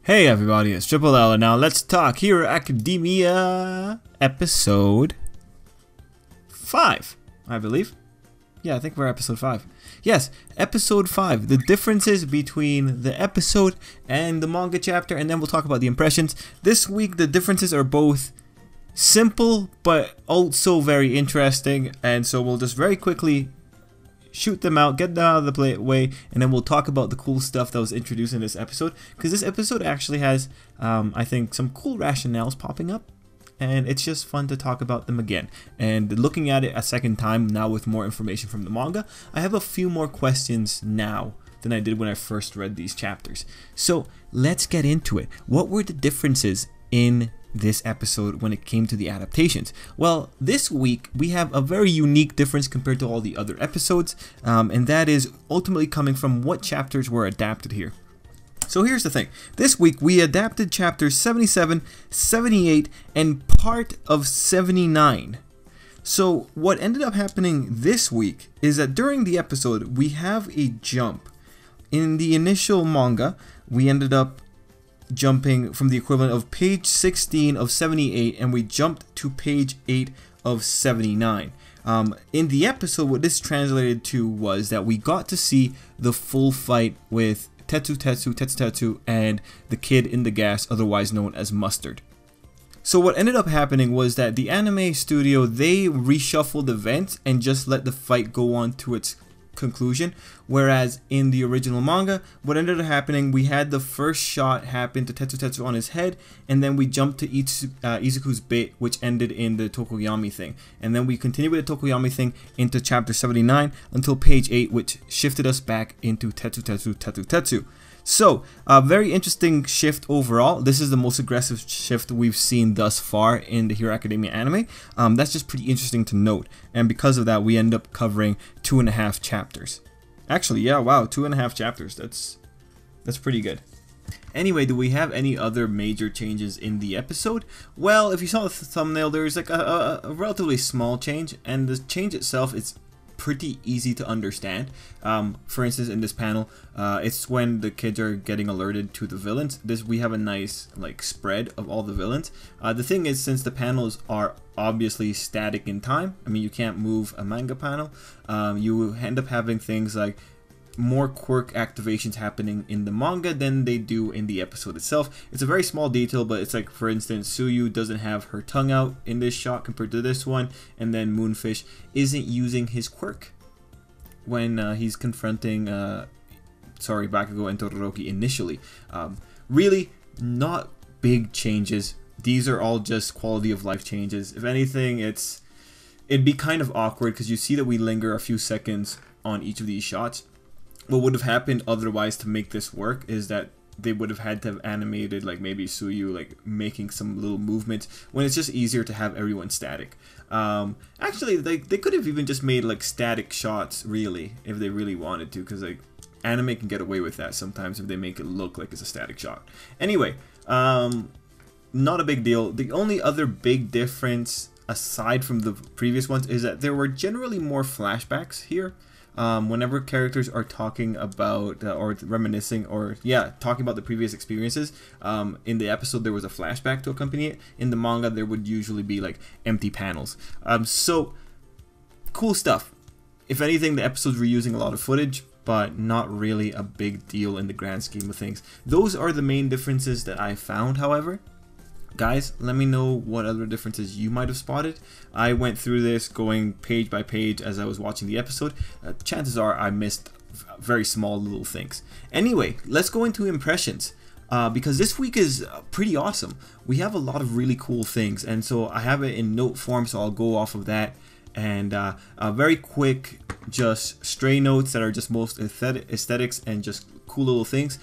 Hey everybody, it's Tripl-L, and now let's talk Hero Academia episode 5, I believe. Yeah, I think we're episode 5. Yes, episode 5, the differences between the episode and the manga chapter, and then we'll talk about the impressions. This week the differences are both simple but also very interesting, and so we'll just very quickly shoot them out, get them out of the way, and then we'll talk about the cool stuff that was introduced in this episode, because this episode actually has, I think, some cool rationales popping up, and it's just fun to talk about them again. And looking at it a second time now with more information from the manga, I have a few more questions now than I did when I first read these chapters. So let's get into it. What were the differences in this episode when it came to the adaptations? Well, this week we have a very unique difference compared to all the other episodes, and that is ultimately coming from what chapters were adapted here. So here's the thing. This week we adapted chapters 77, 78, and part of 79. So what ended up happening this week is that during the episode we have a jump. In the initial manga, we ended up jumping from the equivalent of page 16 of 78, and we jumped to page 8 of 79. In the episode, what this translated to was that we got to see the full fight with Tetsu, and the kid in the gas, otherwise known as Mustard. So what ended up happening was that the anime studio, they reshuffled events and just let the fight go on to its conclusion, whereas in the original manga, what ended up happening, we had the first shot happen to Tetsu on his head, and then we jumped to Izuku's bit, which ended in the Tokoyami thing, and then we continued with the Tokoyami thing into chapter 79 until page 8, which shifted us back into Tetsu. So, a very interesting shift overall. This is the most aggressive shift we've seen thus far in the Hero Academia anime. That's just pretty interesting to note. And because of that, we end up covering 2.5 chapters. Actually, yeah, wow, 2.5 chapters. That's pretty good. Anyway, do we have any other major changes in the episode? Well, if you saw the thumbnail, there's like a relatively small change, and the change itself is pretty easy to understand. For instance, in this panel, it's when the kids are getting alerted to the villains. We have a nice like spread of all the villains. The thing is, since the panels are obviously static in time, I mean you can't move a manga panel, you end up having things like more quirk activations happening in the manga than they do in the episode itself. It's a very small detail, but it's like, for instance, Suyu doesn't have her tongue out in this shot compared to this one, and then Moonfish isn't using his quirk when he's confronting Bakugo and Todoroki initially. Really not big changes. These are all just quality of life changes. If anything, it'd be kind of awkward because you see that we linger a few seconds on each of these shots. What would have happened otherwise to make this work is that they would have had to have animated like maybe Suyu like making some little movements when it's just easier to have everyone static. Actually, they could have even just made like static shots really if they really wanted to, because like anime can get away with that sometimes if they make it look like it's a static shot. Anyway, not a big deal. The only other big difference aside from the previous ones is that there were generally more flashbacks here. Whenever characters are talking about or reminiscing or talking about the previous experiences, in the episode there was a flashback to accompany it. In the manga there would usually be like empty panels. So cool stuff. If anything, the episode's reusing a lot of footage, but not really a big deal in the grand scheme of things. Those are the main differences that I found, however. Guys, let me know what other differences you might have spotted. I went through this going page by page as I was watching the episode. Chances are I missed very small little things. Anyway, let's go into impressions, because this week is pretty awesome. We have a lot of really cool things, and so I have it in note form, so I'll go off of that. And very quick, just stray notes that are just most aesthetics and just cool little things.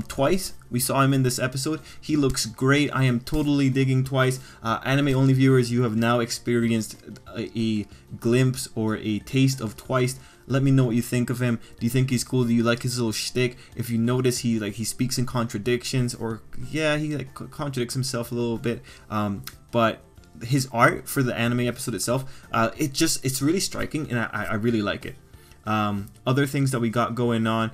Twice, we saw him in this episode. He looks great. I am totally digging Twice. Anime only viewers, you have now experienced a glimpse or a taste of Twice. Let me know what you think of him. Do you think he's cool? Do you like his little shtick? If you notice, he speaks in contradictions, or he like contradicts himself a little bit. But his art for the anime episode itself, it's really striking, and I really like it. Other things that we got going on,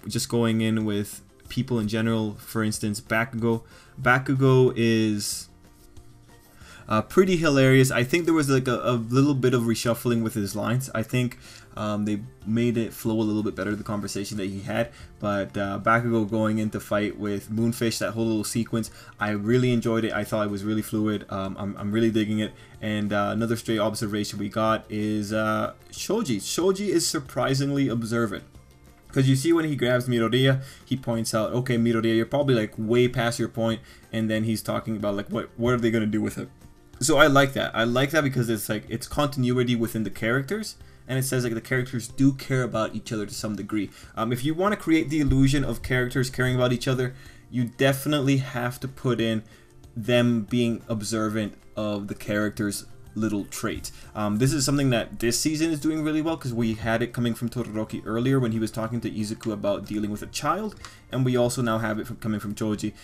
just going in with people in general. For instance, Bakugo. Bakugo is pretty hilarious. I think there was like a little bit of reshuffling with his lines. I think they made it flow a little bit better, the conversation that he had. But Bakugo going into fight with Moonfish, that whole little sequence, I really enjoyed it. I thought it was really fluid. I'm really digging it. And another stray observation we got is Shoji. Shoji is surprisingly observant. Because you see when he grabs Midoriya, he points out, okay, Midoriya, you're probably like way past your point. And then he's talking about like, what are they going to do with it? So I like that. I like that because it's like, it's continuity within the characters. And it says like the characters do care about each other to some degree. If you want to create the illusion of characters caring about each other, you definitely have to put in them being observant of the characters' little traits. This is something that this season is doing really well, because we had it coming from Todoroki earlier when he was talking to Izuku about dealing with a child, and we also now have it coming from Choji.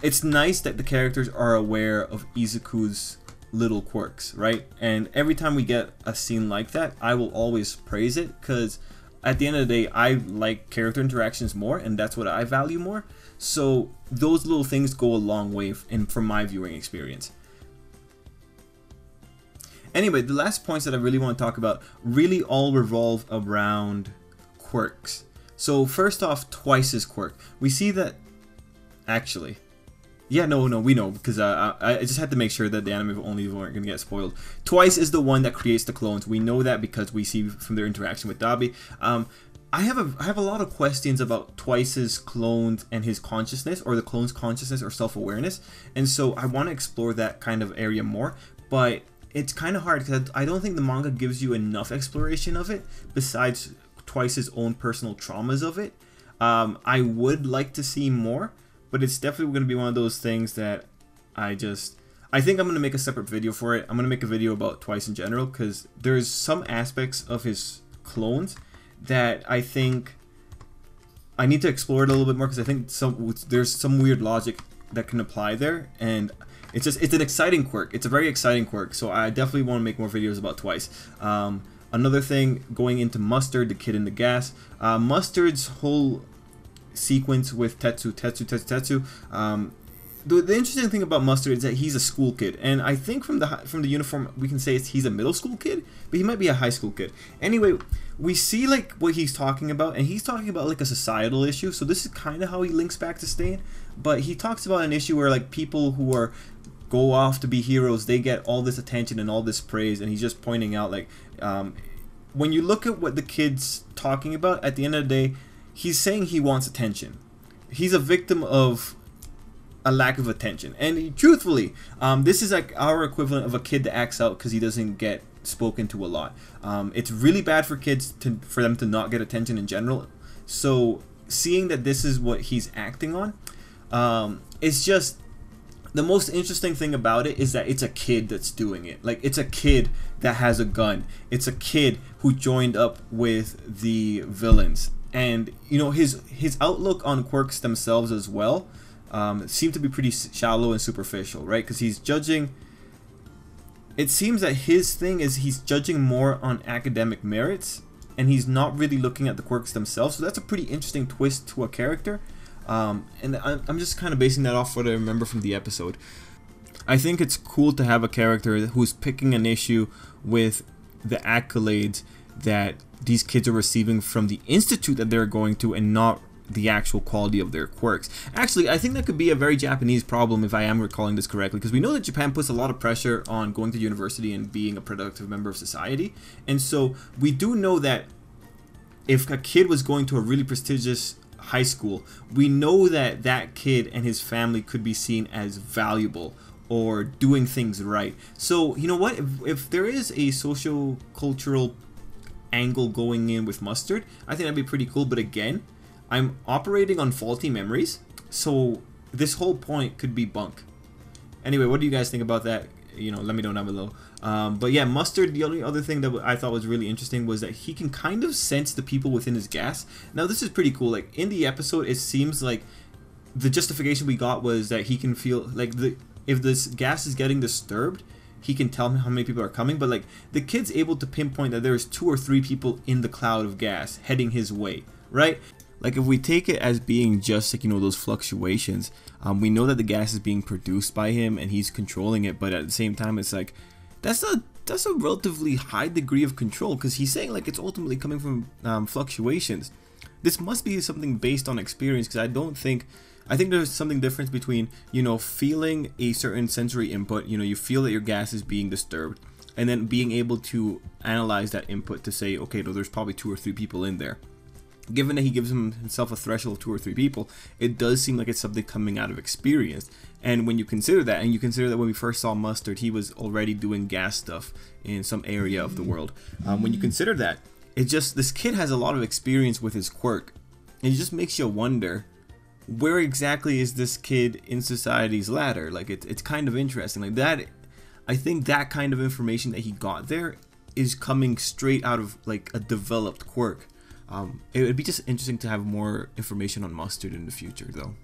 It's nice that the characters are aware of Izuku's little quirks, right? And every time we get a scene like that, I will always praise it, because at the end of the day, I like character interactions more, and that's what I value more. So those little things go a long way from my viewing experience. Anyway, the last points that I really want to talk about really all revolve around quirks. So first off, Twice's quirk. We see that, actually, yeah, no, we know, because I just had to make sure that the anime only weren't going to get spoiled. Twice is the one that creates the clones. We know that because we see from their interaction with Dabi. I have a lot of questions about Twice's clones and his consciousness, or the clone's consciousness or self-awareness, and so I want to explore that kind of area more, but it's kind of hard because I don't think the manga gives you enough exploration of it besides Twice's own personal traumas of it. I would like to see more, but it's definitely going to be one of those things that I think I'm going to make a separate video for it. I'm going to make a video about Twice in general, because there's some aspects of his clones that I think I need to explore it a little bit more, because I think there's some weird logic that can apply there, and it's an exciting quirk. It's a very exciting quirk, so I definitely want to make more videos about Twice. Another thing, going into Mustard, the kid in the gas. Mustard's whole sequence with Tetsu. The interesting thing about Mustard is that he's a school kid, and I think from the uniform we can say he's a middle school kid, but he might be a high school kid. Anyway, we see like what he's talking about, and he's talking about like a societal issue. So this is kind of how he links back to Stain, but he talks about an issue where like people who go off to be heroes, they get all this attention and all this praise, and he's just pointing out like when you look at what the kid's talking about, at the end of the day, he's saying he wants attention. He's a victim of a lack of attention, and truthfully, this is like our equivalent of a kid that acts out because he doesn't get spoken to a lot. It's really bad for kids for them to not get attention in general. So seeing that this is what he's acting on, it's just the most interesting thing about it is that it's a kid that's doing it. Like, it's a kid that has a gun. It's a kid who joined up with the villains, and you know his outlook on quirks themselves as well seem to be pretty shallow and superficial, right? Because he's judging. It seems that his thing is he's judging more on academic merits, and he's not really looking at the quirks themselves. So that's a pretty interesting twist to a character, and I'm just kind of basing that off what I remember from the episode. I think it's cool to have a character who's picking an issue with the accolades that these kids are receiving from the institute that they're going to, and not the actual quality of their quirks. Actually, I think that could be a very Japanese problem, if I am recalling this correctly, because we know that Japan puts a lot of pressure on going to university and being a productive member of society, and so we do know that if a kid was going to a really prestigious high school, we know that that kid and his family could be seen as valuable or doing things right. So you know what, if there is a socio-cultural angle going in with Mustard, I think that'd be pretty cool. But again, I'm operating on faulty memories, so this whole point could be bunk. Anyway, what do you guys think about that? You know, let me know down below. But yeah, Mustard, the only other thing that I thought was really interesting was that he can kind of sense the people within his gas. Now this is pretty cool. Like in the episode, it seems like the justification we got was that he can feel like if this gas is getting disturbed, he can tell how many people are coming. But like the kid's able to pinpoint that there's 2 or 3 people in the cloud of gas heading his way, right? like if we take it as being just like, you know, those fluctuations, we know that the gas is being produced by him and he's controlling it, but at the same time it's like that's a relatively high degree of control, because he's saying like it's ultimately coming from fluctuations. This must be something based on experience, because I think there's something difference between, you know, feeling a certain sensory input, you know, you feel that your gas is being disturbed, and then being able to analyze that input to say, okay, no, there's probably 2 or 3 people in there. Given that he gives himself a threshold of 2 or 3 people, it does seem like it's something coming out of experience. And when you consider that, and you consider that when we first saw Mustard, he was already doing gas stuff in some area of the world. When you consider that, it's just, this kid has a lot of experience with his quirk. And it just makes you wonder, where exactly is this kid in society's ladder? Like, it's kind of interesting. Like that, I think that kind of information that he got there is coming straight out of like a developed quirk. It would be just interesting to have more information on Mustard in the future, though.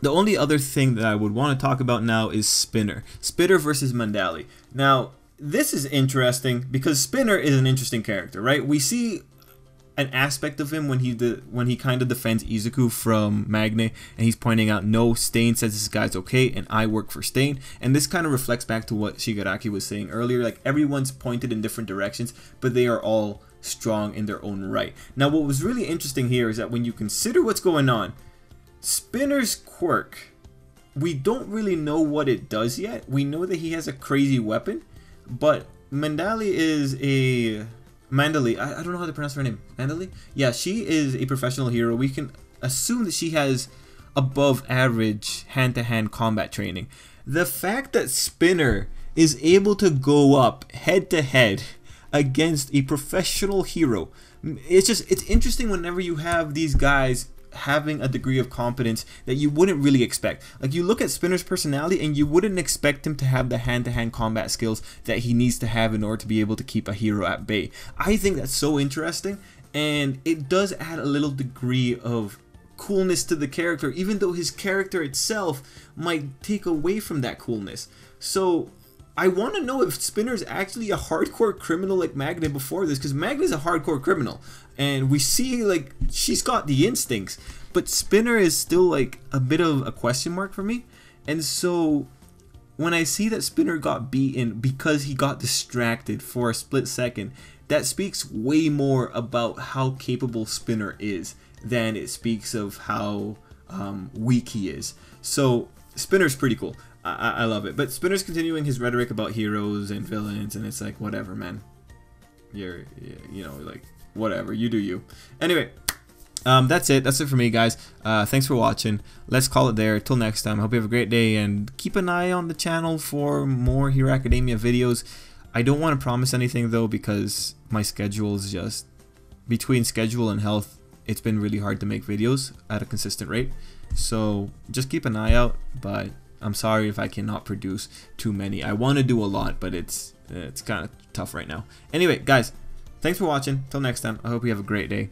The only other thing that I would want to talk about now is Spinner versus Mandali. Now, this is interesting because Spinner is an interesting character, right? We see an aspect of him when he kind of defends Izuku from Magne, and he's pointing out, no, Stain says this guy's okay and I work for Stain. And this kind of reflects back to what Shigaraki was saying earlier, like everyone's pointed in different directions, but they are all strong in their own right. Now, what was really interesting here is that when you consider what's going on, Spinner's quirk, we don't really know what it does yet. We know that he has a crazy weapon, but Mandali, I don't know how to pronounce her name. Mandali? Yeah, she is a professional hero. We can assume that she has above average hand-to-hand combat training. The fact that Spinner is able to go up head-to-head against a professional hero, it's interesting whenever you have these guys having a degree of competence that you wouldn't really expect. Like, you look at Spinner's personality and you wouldn't expect him to have the hand-to-hand combat skills that he needs to have in order to be able to keep a hero at bay. I think that's so interesting, and it does add a little degree of coolness to the character, even though his character itself might take away from that coolness. So I want to know if Spinner's actually a hardcore criminal like Magne before this, because Magne's a hardcore criminal, and we see like she's got the instincts, but Spinner is still like a bit of a question mark for me. And so when I see that Spinner got beaten because he got distracted for a split second, that speaks way more about how capable Spinner is than it speaks of how weak he is. So Spinner's pretty cool. I love it. But Spinner's continuing his rhetoric about heroes and villains, and it's like, whatever, man. You know, like, whatever, you do you. Anyway, that's it for me, guys. Thanks for watching. Let's call it there. Till next time, I hope you have a great day, and keep an eye on the channel for more Hero Academia videos. I don't want to promise anything though, because my schedule is just, between schedule and health, it's been really hard to make videos at a consistent rate. So just keep an eye out, but I'm sorry if I cannot produce too many. I want to do a lot, but it's kind of tough right now. Anyway, guys, thanks for watching. Till next time, I hope you have a great day.